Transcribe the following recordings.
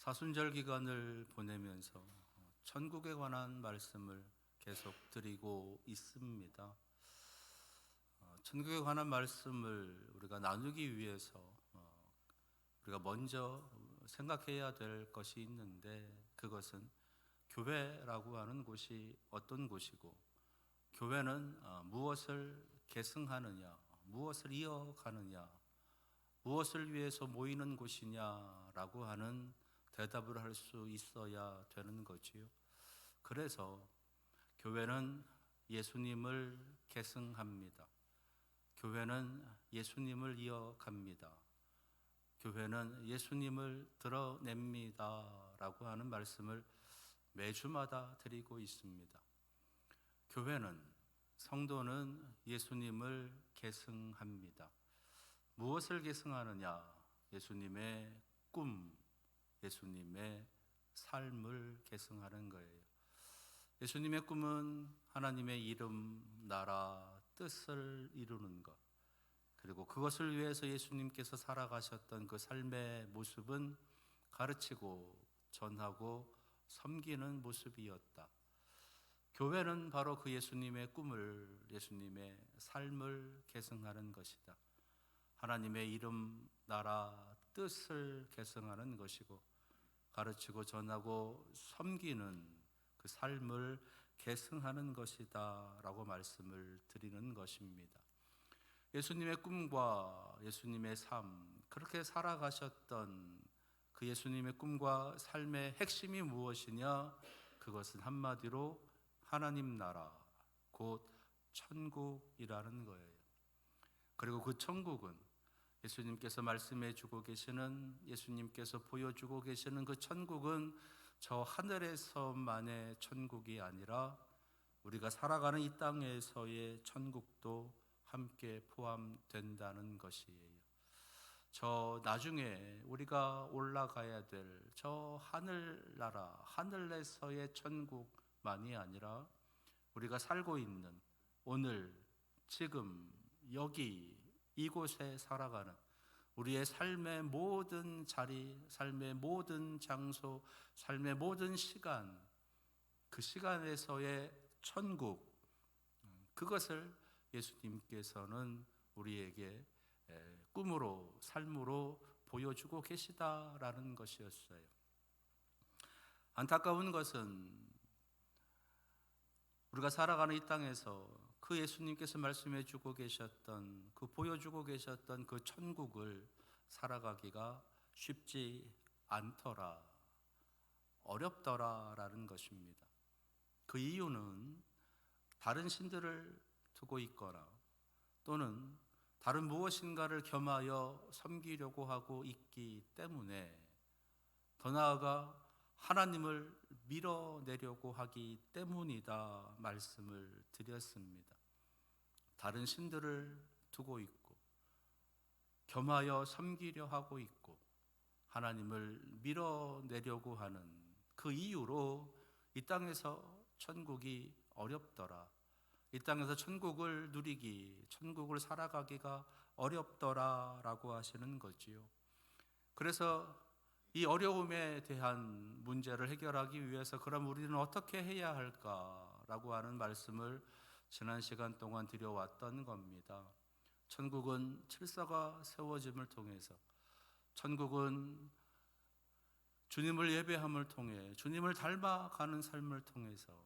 사순절 기간을 보내면서 천국에 관한 말씀을 계속 드리고 있습니다. 천국에 관한 말씀을 우리가 나누기 위해서 우리가 먼저 생각해야 될 것이 있는데, 그것은 교회라고 하는 곳이 어떤 곳이고, 교회는 무엇을 계승하느냐, 무엇을 이어가느냐, 무엇을 위해서 모이는 곳이냐라고 하는 대답을 할 수 있어야 되는 거지요. 그래서 교회는 예수님을 계승합니다. 교회는 예수님을 이어갑니다. 교회는 예수님을 드러냅니다 라고 하는 말씀을 매주마다 드리고 있습니다. 교회는, 성도는 예수님을 계승합니다. 무엇을 계승하느냐? 예수님의 꿈, 예수님의 삶을 계승하는 거예요. 예수님의 꿈은 하나님의 이름, 나라, 뜻을 이루는 것, 그리고 그것을 위해서 예수님께서 살아가셨던 그 삶의 모습은 가르치고 전하고 섬기는 모습이었다. 교회는 바로 그 예수님의 꿈을, 예수님의 삶을 계승하는 것이다. 하나님의 이름, 나라, 뜻을 계승하는 것이고, 가르치고 전하고 섬기는 그 삶을 계승하는 것이다 라고 말씀을 드리는 것입니다. 예수님의 꿈과 예수님의 삶, 그렇게 살아가셨던 그 예수님의 꿈과 삶의 핵심이 무엇이냐? 그것은 한마디로 하나님 나라, 곧 천국이라는 거예요. 그리고 그 천국은 예수님께서 말씀해 주고 계시는, 예수님께서 보여주고 계시는 그 천국은 저 하늘에서만의 천국이 아니라 우리가 살아가는 이 땅에서의 천국도 함께 포함된다는 것이에요. 저 나중에 우리가 올라가야 될 저 하늘나라, 하늘에서의 천국만이 아니라 우리가 살고 있는 오늘, 지금, 여기, 이곳에 살아가는 우리의 삶의 모든 자리, 삶의 모든 장소, 삶의 모든 시간, 그 시간에서의 천국, 그것을 예수님께서는 우리에게 꿈으로, 삶으로 보여주고 계시다라는 것이었어요. 안타까운 것은 우리가 살아가는 이 땅에서 그 예수님께서 말씀해 주고 계셨던, 그 보여주고 계셨던 그 천국을 살아가기가 쉽지 않더라, 어렵더라라는 것입니다. 그 이유는 다른 신들을 두고 있거나 또는 다른 무엇인가를 겸하여 섬기려고 하고 있기 때문에, 더 나아가 하나님을 밀어내려고 하기 때문이다 말씀을 드렸습니다. 다른 신들을 두고 있고 겸하여 섬기려 하고 있고 하나님을 밀어내려고 하는 그 이유로 이 땅에서 천국이 어렵더라, 이 땅에서 천국을 누리기, 천국을 살아가기가 어렵더라라고 하시는 거지요. 그래서 이 어려움에 대한 문제를 해결하기 위해서 그럼 우리는 어떻게 해야 할까라고 하는 말씀을 지난 시간 동안 드려왔던 겁니다. 천국은 질서가 세워짐을 통해서, 천국은 주님을 예배함을 통해, 주님을 닮아가는 삶을 통해서,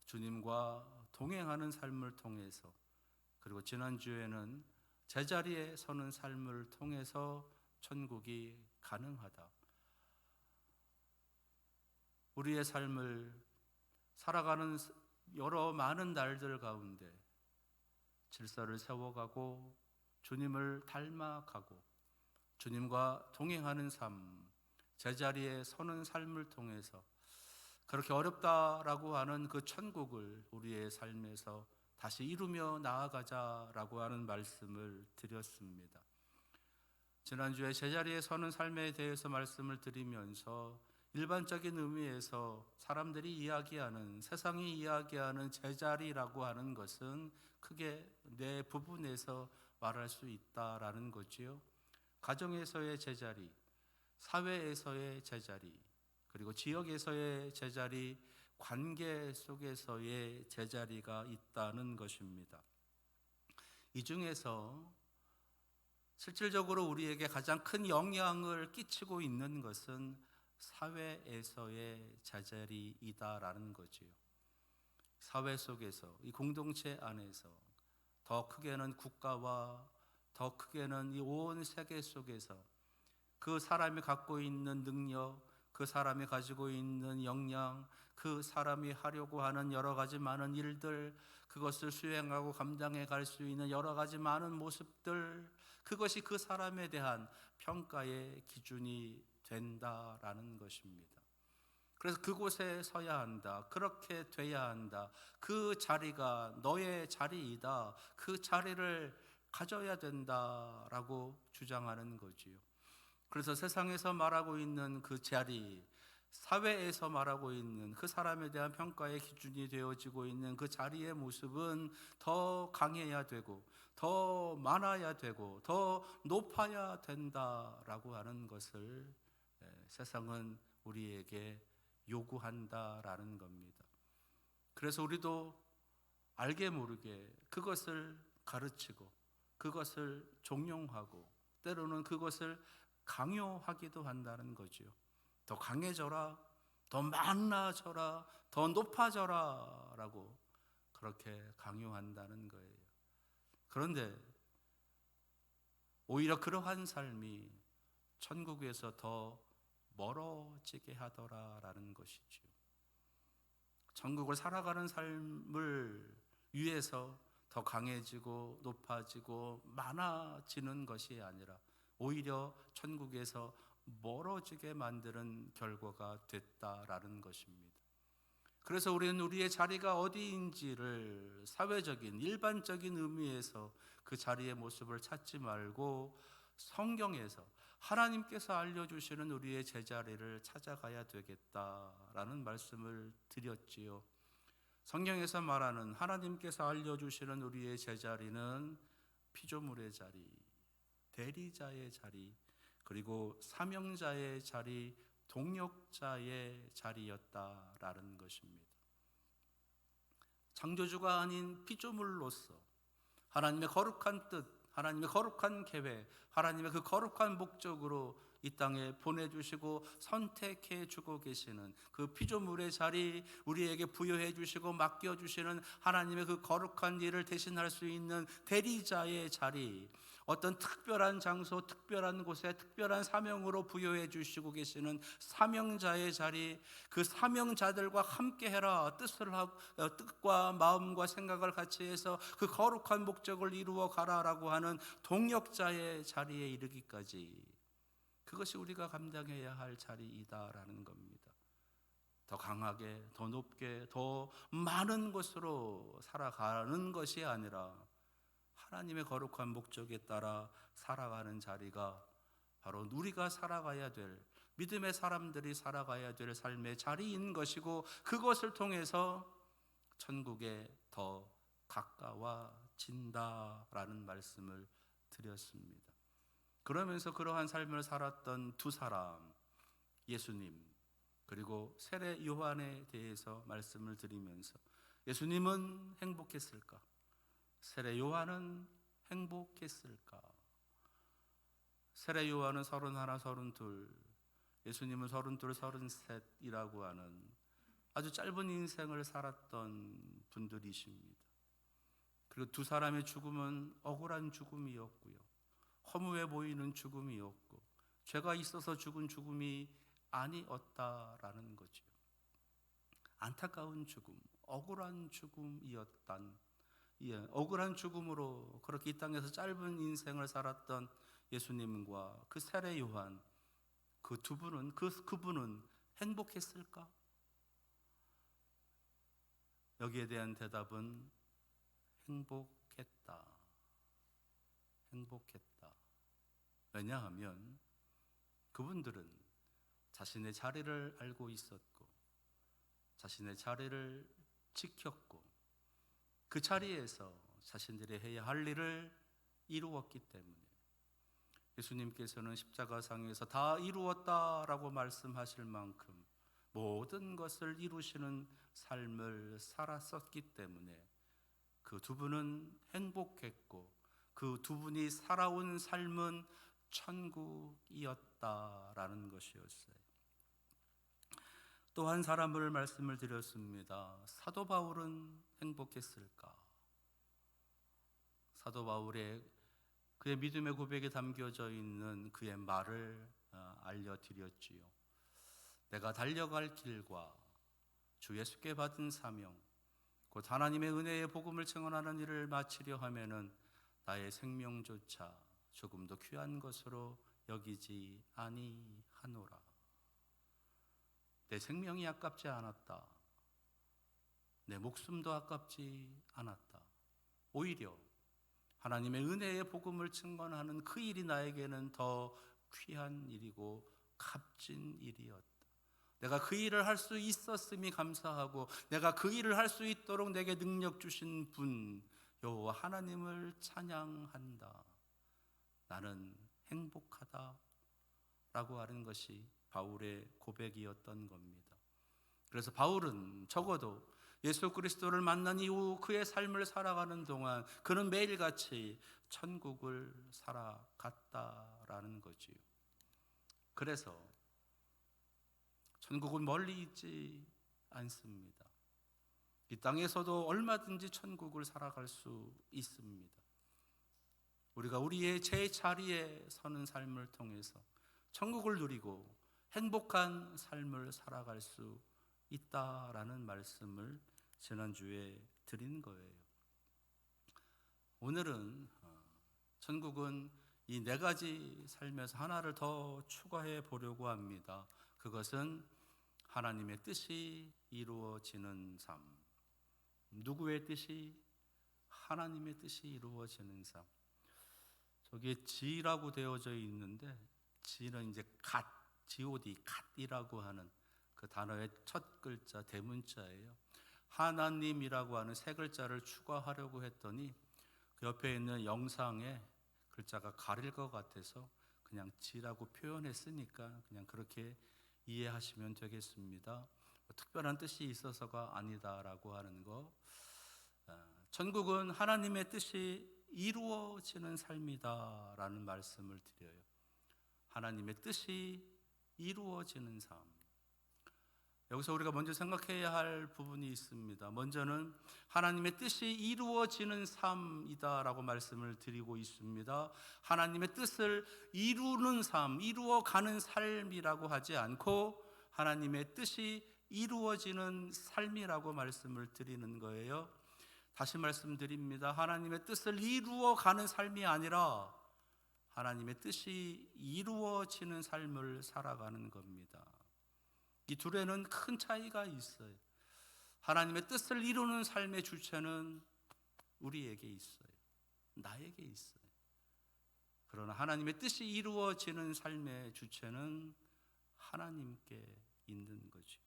주님과 동행하는 삶을 통해서, 그리고 지난주에는 제자리에 서는 삶을 통해서 천국이 가능하다. 우리의 삶을 살아가는 여러 많은 날들 가운데 질서를 세워가고 주님을 닮아가고 주님과 동행하는 삶, 제자리에 서는 삶을 통해서 그렇게 어렵다라고 하는 그 천국을 우리의 삶에서 다시 이루며 나아가자라고 하는 말씀을 드렸습니다. 지난주에 제자리에 서는 삶에 대해서 말씀을 드리면서 일반적인 의미에서 사람들이 이야기하는, 세상이 이야기하는 제자리라고 하는 것은 크게 네 부분에서 말할 수 있다라는 거지요. 가정에서의 제자리, 사회에서의 제자리, 그리고 지역에서의 제자리, 관계 속에서의 제자리가 있다는 것입니다. 이 중에서 실질적으로 우리에게 가장 큰 영향을 끼치고 있는 것은 사회에서의 제자리이다라는 거지요. 사회 속에서, 이 공동체 안에서, 더 크게는 국가와 더 크게는 이 온 세계 속에서 그 사람이 갖고 있는 능력, 그 사람이 가지고 있는 역량, 그 사람이 하려고 하는 여러 가지 많은 일들, 그것을 수행하고 감당해 갈 수 있는 여러 가지 많은 모습들, 그것이 그 사람에 대한 평가의 기준이 된다라는 것입니다. 그래서 그곳에 서야 한다, 그렇게 돼야 한다, 그 자리가 너의 자리이다, 그 자리를 가져야 된다라고 주장하는 거지요. 그래서 세상에서 말하고 있는 그 자리, 사회에서 말하고 있는 그 사람에 대한 평가의 기준이 되어지고 있는 그 자리의 모습은 더 강해야 되고, 더 많아야 되고, 더 높아야 된다라고 하는 것을 세상은 우리에게 요구한다라는 겁니다. 그래서 우리도 알게 모르게 그것을 가르치고, 그것을 종용하고, 때로는 그것을 강요하기도 한다는 거지요. 더 강해져라, 더 많아져라, 더 높아져라 라고 그렇게 강요한다는 거예요. 그런데 오히려 그러한 삶이 천국에서 더 멀어지게 하더라라는 것이지요. 천국을 살아가는 삶을 위해서 더 강해지고 높아지고 많아지는 것이 아니라 오히려 천국에서 멀어지게 만드는 결과가 됐다라는 것입니다. 그래서 우리는 우리의 자리가 어디인지를 사회적인 일반적인 의미에서 그 자리의 모습을 찾지 말고 성경에서 하나님께서 알려주시는 우리의 제자리를 찾아가야 되겠다라는 말씀을 드렸지요. 성경에서 말하는 하나님께서 알려주시는 우리의 제자리는 피조물의 자리, 대리자의 자리, 그리고 사명자의 자리, 동역자의 자리였다라는 것입니다. 창조주가 아닌 피조물로서 하나님의 거룩한 뜻, 하나님의 거룩한 계획, 하나님의 그 거룩한 목적으로 이 땅에 보내주시고 선택해 주고 계시는 그 피조물의 자리, 우리에게 부여해 주시고 맡겨주시는 하나님의 그 거룩한 일을 대신할 수 있는 대리자의 자리, 어떤 특별한 장소, 특별한 곳에 특별한 사명으로 부여해 주시고 계시는 사명자의 자리, 그 사명자들과 함께 해라, 뜻과 마음과 생각을 같이 해서 그 거룩한 목적을 이루어 가라라고 하는 동역자의 자리에 이르기까지, 그것이 우리가 감당해야 할 자리이다라는 겁니다. 더 강하게, 더 높게, 더 많은 것으로 살아가는 것이 아니라 하나님의 거룩한 목적에 따라 살아가는 자리가 바로 우리가 살아가야 될, 믿음의 사람들이 살아가야 될 삶의 자리인 것이고, 그것을 통해서 천국에 더 가까워진다라는 말씀을 드렸습니다. 그러면서 그러한 삶을 살았던 두 사람, 예수님 그리고 세례 요한에 대해서 말씀을 드리면서, 예수님은 행복했을까? 세례 요한은 행복했을까? 세례 요한은 31, 32, 예수님은 32, 33이라고 하는 아주 짧은 인생을 살았던 분들이십니다. 그리고 두 사람의 죽음은 억울한 죽음이었고요, 허무해 보이는 죽음이었고, 죄가 있어서 죽은 죽음이 아니었다라는 거죠. 안타까운 죽음, 억울한 죽음이었단, 억울한 죽음으로 그렇게 이 땅에서 짧은 인생을 살았던 예수님과 그 세례 요한, 그 두 분은, 그분은 행복했을까? 여기에 대한 대답은 행복했다. 행복했다. 왜냐하면 그분들은 자신의 자리를 알고 있었고, 자신의 자리를 지켰고, 그 자리에서 자신들이 해야 할 일을 이루었기 때문에, 예수님께서는 십자가상에서 다 이루었다라고 말씀하실 만큼 모든 것을 이루시는 삶을 살았었기 때문에 그 두 분은 행복했고 그 두 분이 살아온 삶은 천국이었다라는 것이었어요. 또 한 사람을 말씀을 드렸습니다. 사도 바울은 행복했을까? 사도 바울의 그의 믿음의 고백에 담겨져 있는 그의 말을 알려드렸지요. 내가 달려갈 길과 주 예수께 받은 사명, 곧 하나님의 은혜의 복음을 증언하는 일을 마치려 하면은 나의 생명조차 조금도 귀한 것으로 여기지 아니하노라. 내 생명이 아깝지 않았다. 내 목숨도 아깝지 않았다. 오히려 하나님의 은혜의 복음을 증언하는 그 일이 나에게는 더 귀한 일이고 값진 일이었다. 내가 그 일을 할 수 있었음이 감사하고 내가 그 일을 할 수 있도록 내게 능력 주신 분 여호와 하나님을 찬양한다. 나는 행복하다 라고 하는 것이 바울의 고백이었던 겁니다. 그래서 바울은 적어도 예수 그리스도를 만난 이후 그의 삶을 살아가는 동안 그는 매일같이 천국을 살아갔다라는 거지요. 그래서 천국은 멀리 있지 않습니다. 이 땅에서도 얼마든지 천국을 살아갈 수 있습니다. 우리가 우리의 제 자리에 서는 삶을 통해서 천국을 누리고 행복한 삶을 살아갈 수 있다라는 말씀을 지난주에 드린 거예요. 오늘은 천국은 이 네 가지 삶에서 하나를 더 추가해 보려고 합니다. 그것은 하나님의 뜻이 이루어지는 삶. 누구의 뜻이? 하나님의 뜻이 이루어지는 삶. 저기에 지라고 되어져 있는데 지는 이제 갓, God, 갓이라고 하는 그 단어의 첫 글자 대문자예요. 하나님이라고 하는 세 글자를 추가하려고 했더니 그 옆에 있는 영상에 글자가 가릴 것 같아서 그냥 지라고 표현했으니까 그냥 그렇게 이해하시면 되겠습니다. 특별한 뜻이 있어서가 아니다라고 하는 거. 천국은 하나님의 뜻이 이루어지는 삶이다라는 말씀을 드려요. 하나님의 뜻이 이루어지는 삶. 여기서 우리가 먼저 생각해야 할 부분이 있습니다. 먼저는 하나님의 뜻이 이루어지는 삶이다라고 말씀을 드리고 있습니다. 하나님의 뜻을 이루는 삶, 이루어가는 삶이라고 하지 않고 하나님의 뜻이 이루어지는 삶이라고 말씀을 드리는 거예요. 다시 말씀드립니다. 하나님의 뜻을 이루어가는 삶이 아니라 하나님의 뜻이 이루어지는 삶을 살아가는 겁니다. 이 둘에는 큰 차이가 있어요. 하나님의 뜻을 이루는 삶의 주체는 우리에게 있어요. 나에게 있어요. 그러나 하나님의 뜻이 이루어지는 삶의 주체는 하나님께 있는 거죠.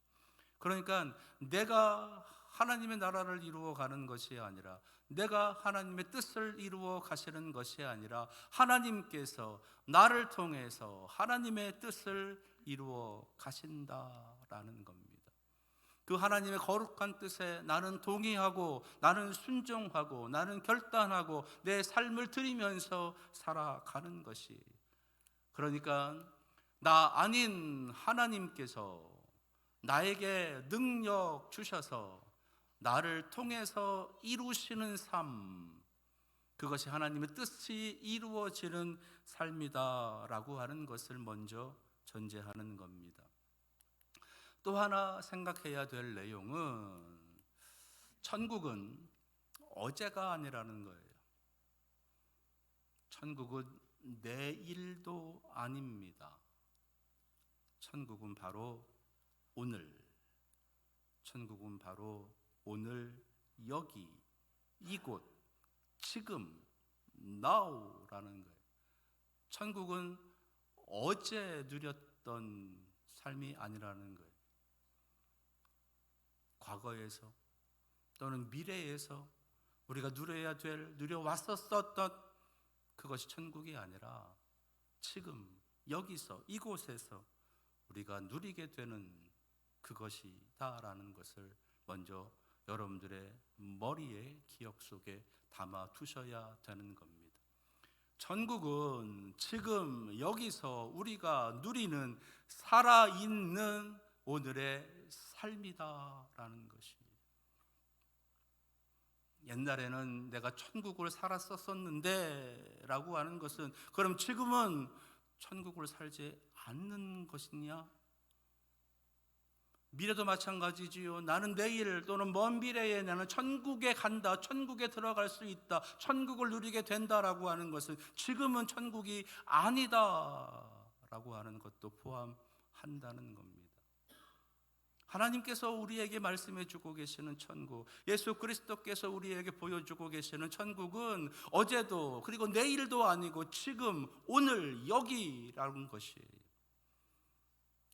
그러니까 내가 하나님의 나라를 이루어 가는 것이 아니라 내가 하나님의 뜻을 이루어 가시는 것이 아니라 하나님께서 나를 통해서 하나님의 뜻을 이루어 가신다라는 겁니다. 그 하나님의 거룩한 뜻에 나는 동의하고 나는 순종하고 나는 결단하고 내 삶을 드리면서 살아가는 것이, 그러니까 나 아닌 하나님께서 나에게 능력 주셔서 나를 통해서 이루시는 삶, 그것이 하나님의 뜻이 이루어지는 삶이다라고 하는 것을 먼저 전제하는 겁니다. 또 하나 생각해야 될 내용은 천국은 어제가 아니라는 거예요. 천국은 내일도 아닙니다. 천국은 바로 오늘. 천국은 바로 오늘 여기 이곳 지금 now라는 거예요. 천국은 어제 누렸던 삶이 아니라는 거예요. 과거에서 또는 미래에서 우리가 누려야 될, 누려왔었던 그것이 천국이 아니라 지금 여기서 이곳에서 우리가 누리게 되는 그것이다라는 것을 먼저 여러분들의 머리에 기억 속에 담아 두셔야 되는 겁니다. 천국은 지금 여기서 우리가 누리는 살아있는 오늘의 삶이다라는 것입니다. 옛날에는 내가 천국을 살았었는데 라고 하는 것은 그럼 지금은 천국을 살지 않는 것이냐? 미래도 마찬가지지요. 나는 내일 또는 먼 미래에 나는 천국에 간다, 천국에 들어갈 수 있다, 천국을 누리게 된다라고 하는 것은 지금은 천국이 아니다라고 하는 것도 포함한다는 겁니다. 하나님께서 우리에게 말씀해 주고 계시는 천국, 예수 그리스도께서 우리에게 보여주고 계시는 천국은 어제도 그리고 내일도 아니고 지금 오늘 여기라는 것이에요.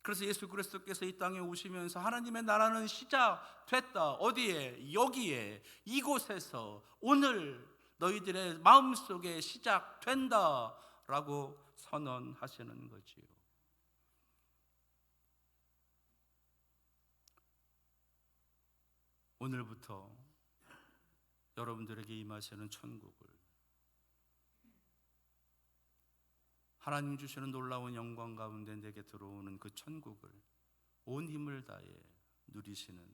그래서 예수 그리스도께서 이 땅에 오시면서 하나님의 나라는 시작됐다. 어디에? 여기에, 이곳에서 오늘 너희들의 마음속에 시작된다라고 선언하시는 거지요. 오늘부터 여러분들에게 임하시는 천국을, 하나님 주시는 놀라운 영광 가운데 내게 들어오는 그 천국을 온 힘을 다해 누리시는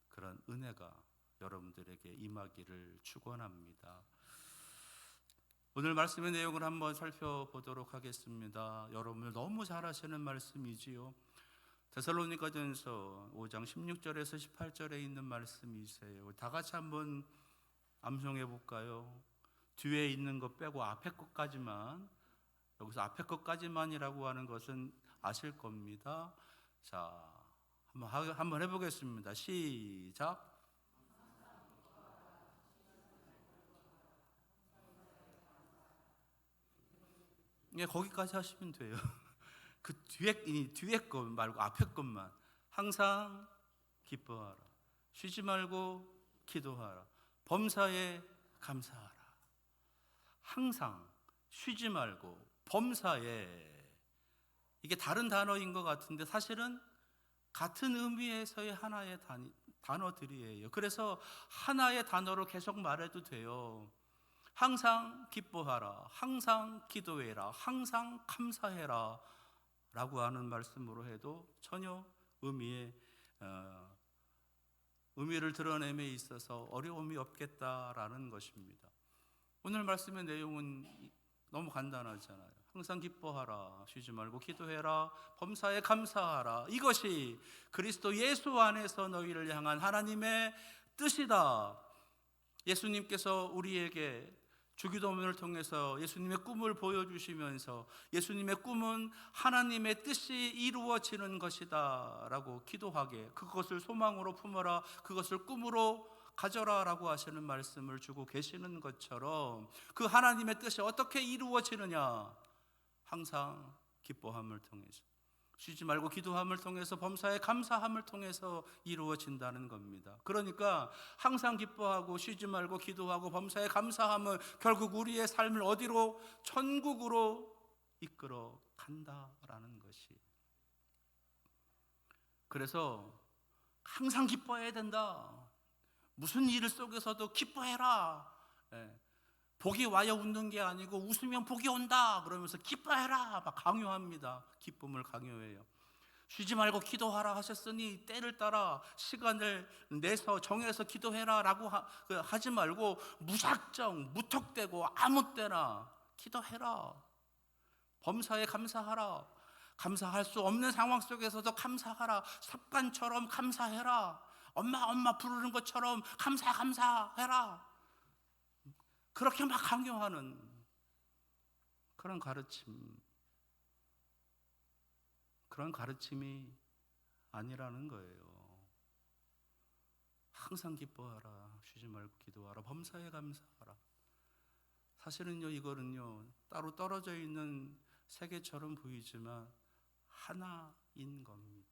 그런 은혜가 여러분들에게 임하기를 축원합니다. 오늘 말씀의 내용을 한번 살펴보도록 하겠습니다. 여러분들 너무 잘 아시는 말씀이지요. 데살로니가전서 5장 16절에서 18절에 있는 말씀이세요. 다 같이 한번 암송해 볼까요? 뒤에 있는 것 빼고 앞에 것까지만, 여기서 앞에 것까지만이라고 하는 것은 아실 겁니다. 자, 한번 해보겠습니다. 시작. 예, 거기까지 하시면 돼요. 그 뒤에 것 말고 앞에 것만. 항상 기뻐하라. 쉬지 말고 기도하라. 범사에 감사하라. 항상 쉬지 말고 범사에, 이게 다른 단어인 것 같은데 사실은 같은 의미에서의 하나의 단어들이에요. 그래서 하나의 단어로 계속 말해도 돼요. 항상 기뻐하라, 항상 기도해라, 항상 감사해라 라고 하는 말씀으로 해도 전혀 의미를 드러냄에 있어서 어려움이 없겠다라는 것입니다. 오늘 말씀의 내용은 너무 간단하잖아요. 항상 기뻐하라, 쉬지 말고 기도해라, 범사에 감사하라. 이것이 그리스도 예수 안에서 너희를 향한 하나님의 뜻이다. 예수님께서 우리에게 주기도문을 통해서 예수님의 꿈을 보여주시면서 예수님의 꿈은 하나님의 뜻이 이루어지는 것이다 라고 기도하게, 그것을 소망으로 품어라, 그것을 꿈으로 가져라 라고 하시는 말씀을 주고 계시는 것처럼 그 하나님의 뜻이 어떻게 이루어지느냐? 항상 기뻐함을 통해서, 쉬지 말고 기도함을 통해서, 범사에 감사함을 통해서 이루어진다는 겁니다. 그러니까 항상 기뻐하고 쉬지 말고 기도하고 범사에 감사함은 결국 우리의 삶을 어디로? 천국으로 이끌어 간다라는 것이. 그래서 항상 기뻐해야 된다. 무슨 일 속에서도 기뻐해라. 복이 와야 웃는 게 아니고 웃으면 복이 온다 그러면서 기뻐해라 막 강요합니다. 기쁨을 강요해요. 쉬지 말고 기도하라 하셨으니 때를 따라 시간을 내서 정해서 기도해라 라고 하지 말고 무작정 무턱대고 아무 때나 기도해라. 범사에 감사하라. 감사할 수 없는 상황 속에서도 감사하라. 습관처럼 감사해라. 엄마 부르는 것처럼 감사해라. 그렇게 막 강요하는 그런 가르침이 아니라는 거예요. 항상 기뻐하라, 쉬지 말고 기도하라, 범사에 감사하라. 사실은요, 이거는요 따로 떨어져 있는 세계처럼 보이지만 하나인 겁니다.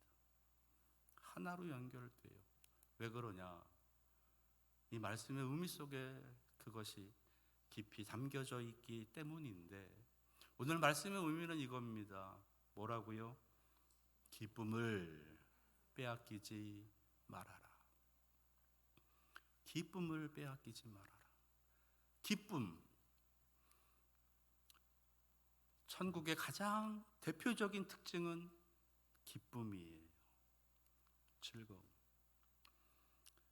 하나로 연결돼요. 왜 그러냐? 이 말씀의 의미 속에 그것이 깊이 담겨져 있기 때문인데, 오늘 말씀의 의미는 이겁니다. 뭐라고요? 기쁨을 빼앗기지 말아라. 기쁨을 빼앗기지 말아라. 기쁨, 천국의 가장 대표적인 특징은 기쁨이에요. 즐거움.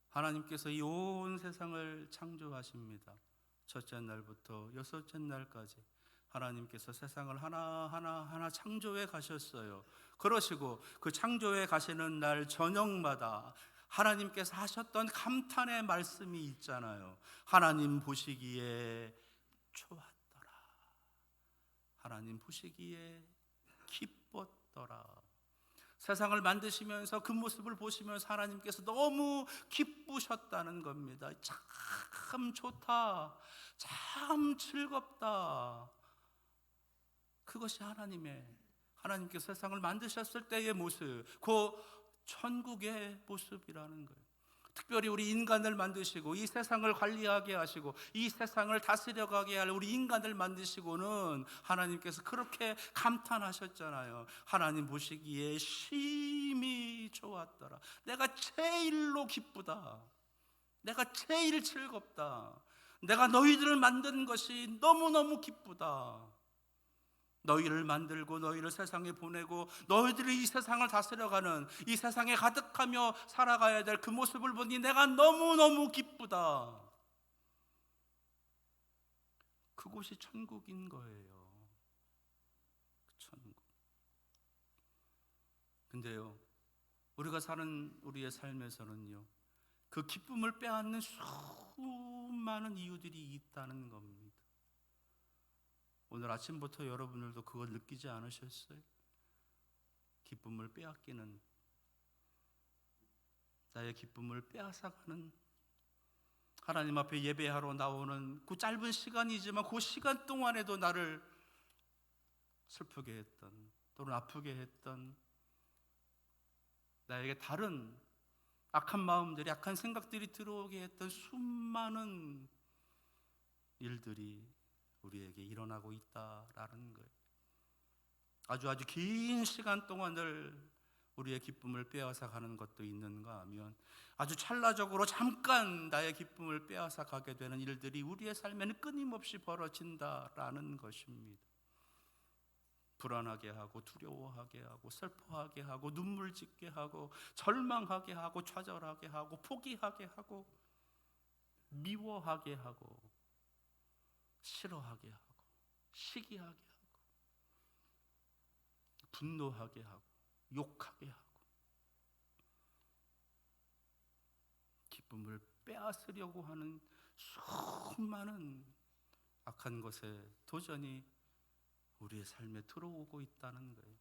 하나님께서 이 온 세상을 창조하십니다. 첫째 날부터 여섯째 날까지 하나님께서 세상을 하나하나 창조해 가셨어요. 그러시고 그 창조해 가시는 날 저녁마다 하나님께서 하셨던 감탄의 말씀이 있잖아요. 하나님 보시기에 좋았더라. 하나님 보시기에 기뻤더라. 세상을 만드시면서 그 모습을 보시면서 하나님께서 너무 기쁘셨다는 겁니다. 참 좋다, 참 즐겁다. 그것이 하나님께서 세상을 만드셨을 때의 모습, 그 천국의 모습이라는 거예요. 특별히 우리 인간을 만드시고 이 세상을 관리하게 하시고 이 세상을 다스려가게 할 우리 인간을 만드시고는 하나님께서 그렇게 감탄하셨잖아요. 하나님 보시기에 심히 좋았더라. 내가 제일로 기쁘다. 내가 제일 즐겁다. 내가 너희들을 만든 것이 너무너무 기쁘다. 너희를 만들고 너희를 세상에 보내고 너희들이 이 세상을 다스려가는, 이 세상에 가득하며 살아가야 될 그 모습을 보니 내가 너무너무 기쁘다. 그곳이 천국인 거예요. 천국. 근데요, 우리가 사는 우리의 삶에서는요, 그 기쁨을 빼앗는 수많은 이유들이 있다는 겁니다. 오늘 아침부터 여러분들도 그걸 느끼지 않으셨어요? 기쁨을 빼앗기는, 나의 기쁨을 빼앗아가는, 하나님 앞에 예배하러 나오는 그 짧은 시간이지만 그 시간 동안에도 나를 슬프게 했던, 또는 아프게 했던, 나에게 다른 악한 마음들이, 악한 생각들이 들어오게 했던 수많은 일들이 우리에게 일어나고 있다라는 거예요. 아주 긴 시간 동안을 우리의 기쁨을 빼앗아 가는 것도 있는가 하면 아주 찰나적으로 잠깐 나의 기쁨을 빼앗아 가게 되는 일들이 우리의 삶에는 끊임없이 벌어진다라는 것입니다. 불안하게 하고 두려워하게 하고 슬퍼하게 하고 눈물 짓게 하고 절망하게 하고 좌절하게 하고 포기하게 하고 미워하게 하고 싫어하게 하고 시기하게 하고 분노하게 하고 욕하게 하고 기쁨을 빼앗으려고 하는 수많은 악한 것에 도전이 우리의 삶에 들어오고 있다는 거예요.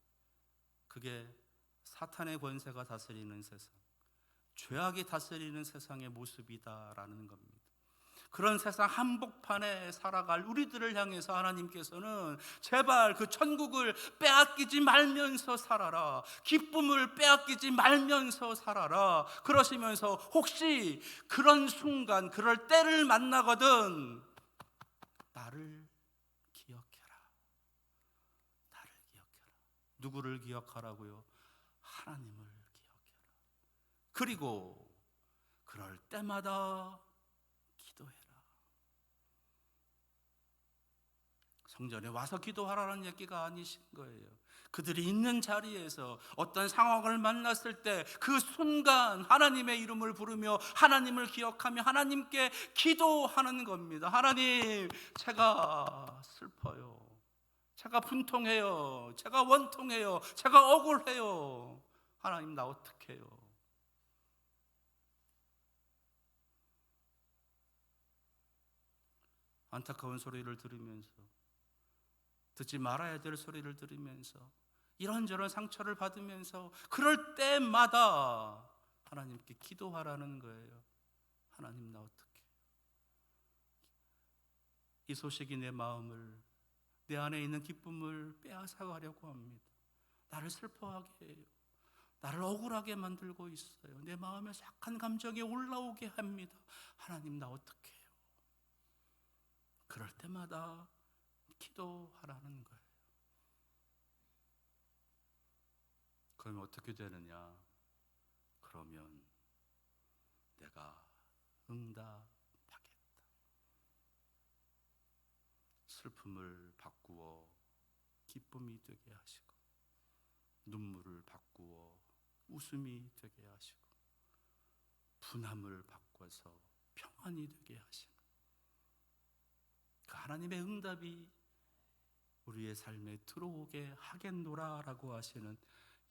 그게 사탄의 권세가 다스리는 세상, 죄악이 다스리는 세상의 모습이다라는 겁니다. 그런 세상 한복판에 살아갈 우리들을 향해서 하나님께서는 제발 그 천국을 빼앗기지 말면서 살아라, 기쁨을 빼앗기지 말면서 살아라 그러시면서 혹시 그런 순간, 그럴 때를 만나거든 나를 기억해라. 나를 기억해라. 누구를 기억하라고요? 하나님을 기억해라. 그리고 그럴 때마다 기도해라. 성전에 와서 기도하라는 얘기가 아니신 거예요. 그들이 있는 자리에서 어떤 상황을 만났을 때 그 순간 하나님의 이름을 부르며 하나님을 기억하며 하나님께 기도하는 겁니다. 하나님, 제가 슬퍼요. 제가 분통해요. 제가 원통해요. 제가 억울해요. 하나님, 나 어떡해요? 안타까운 소리를 들으면서, 듣지 말아야 될 소리를 들으면서, 이런저런 상처를 받으면서 그럴 때마다 하나님께 기도하라는 거예요. 하나님, 나 어떡해? 이 소식이 내 마음을, 내 안에 있는 기쁨을 빼앗아가려고 합니다. 나를 슬퍼하게 해요. 나를 억울하게 만들고 있어요. 내 마음에 악한 감정이 올라오게 합니다. 하나님, 나 어떡해요? 그럴 때마다 기도하라는 거예요. 그러면 어떻게 되느냐? 그러면 내가 응답하겠다. 슬픔을 바꾸어 기쁨이 되게 하시고, 눈물을 바꾸어 웃음이 되게 하시고, 분함을 바꿔서 평안이 되게 하시는 그 하나님의 응답이 우리의 삶에 들어오게 하겠노라라고 하시는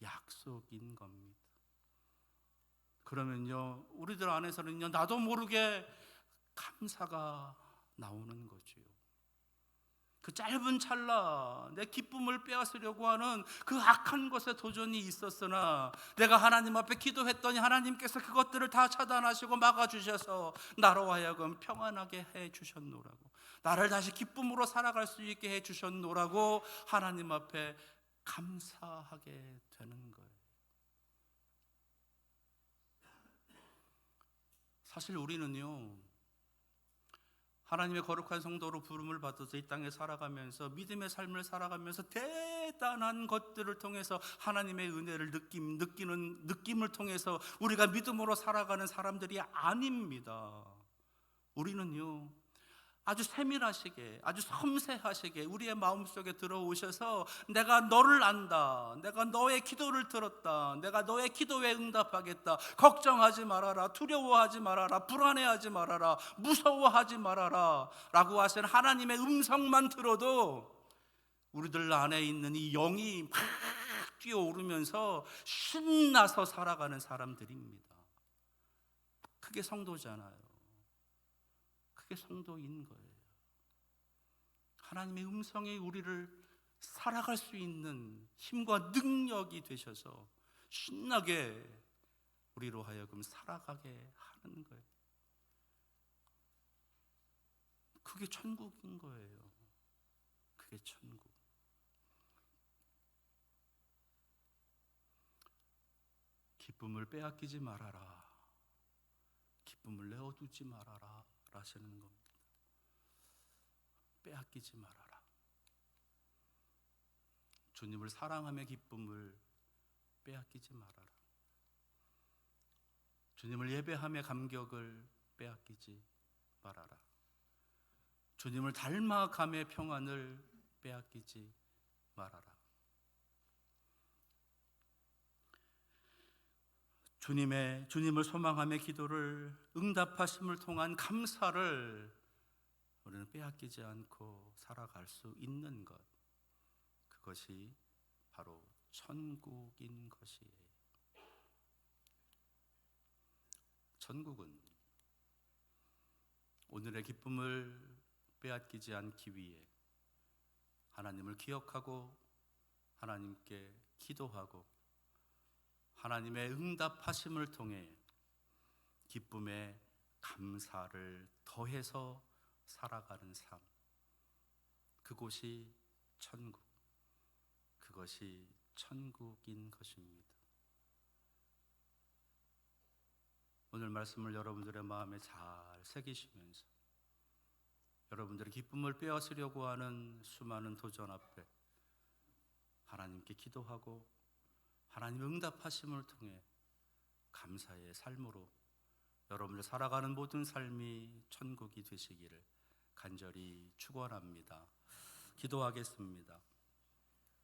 약속인 겁니다. 그러면요, 우리들 안에서는요, 나도 모르게 감사가 나오는 거지요. 그 짧은 찰나 내 기쁨을 빼앗으려고 하는 그 악한 것에 도전이 있었으나 내가 하나님 앞에 기도했더니 하나님께서 그것들을 다 차단하시고 막아주셔서 나로 하여금 평안하게 해주셨노라고, 나를 다시 기쁨으로 살아갈 수 있게 해주셨노라고 하나님 앞에 감사하게 되는 거예요. 사실 우리는요, 하나님의 거룩한 성도로 부름을 받아서 이 땅에 살아가면서 믿음의 삶을 살아가면서 대단한 것들을 통해서 하나님의 은혜를 느끼는 느낌을 통해서 우리가 믿음으로 살아가는 사람들이 아닙니다. 우리는요, 아주 세밀하시게, 아주 섬세하시게 우리의 마음속에 들어오셔서 내가 너를 안다, 내가 너의 기도를 들었다, 내가 너의 기도에 응답하겠다, 걱정하지 말아라, 두려워하지 말아라, 불안해하지 말아라, 무서워하지 말아라 라고 하시는 하나님의 음성만 들어도 우리들 안에 있는 이 영이 막 뛰어오르면서 신나서 살아가는 사람들입니다. 그게 성도잖아요. 그게 성도인 거예요. 하나님의 음성이 우리를 살아갈 수 있는 힘과 능력이 되셔서 신나게 우리로 하여금 살아가게 하는 거예요. 그게 천국인 거예요. 그게 천국. 기쁨을 빼앗기지 말아라, 기쁨을 내어두지 말아라 라시는 겁니다. 빼앗기지 말아라. 주님을 사랑하며 기쁨을 빼앗기지 말아라. 주님을 예배하며 감격을 빼앗기지 말아라. 주님을 닮아가며 평안을 빼앗기지 말아라. 주님을 소망하며 기도를 응답하심을 통한 감사를 우리는 빼앗기지 않고 살아갈 수 있는 것, 그것이 바로 천국인 것이에요. 천국은 오늘의 기쁨을 빼앗기지 않기 위해 하나님을 기억하고 하나님께 기도하고 하나님의 응답하심을 통해 기쁨에 감사를 더해서 살아가는 삶, 그곳이 천국, 그것이 천국인 것입니다. 오늘 말씀을 여러분들의 마음에 잘 새기시면서 여러분들의 기쁨을 빼앗으려고 하는 수많은 도전 앞에 하나님께 기도하고 하나님의 응답하심을 통해 감사의 삶으로 여러분들 살아가는 모든 삶이 천국이 되시기를 간절히 축원합니다. 기도하겠습니다.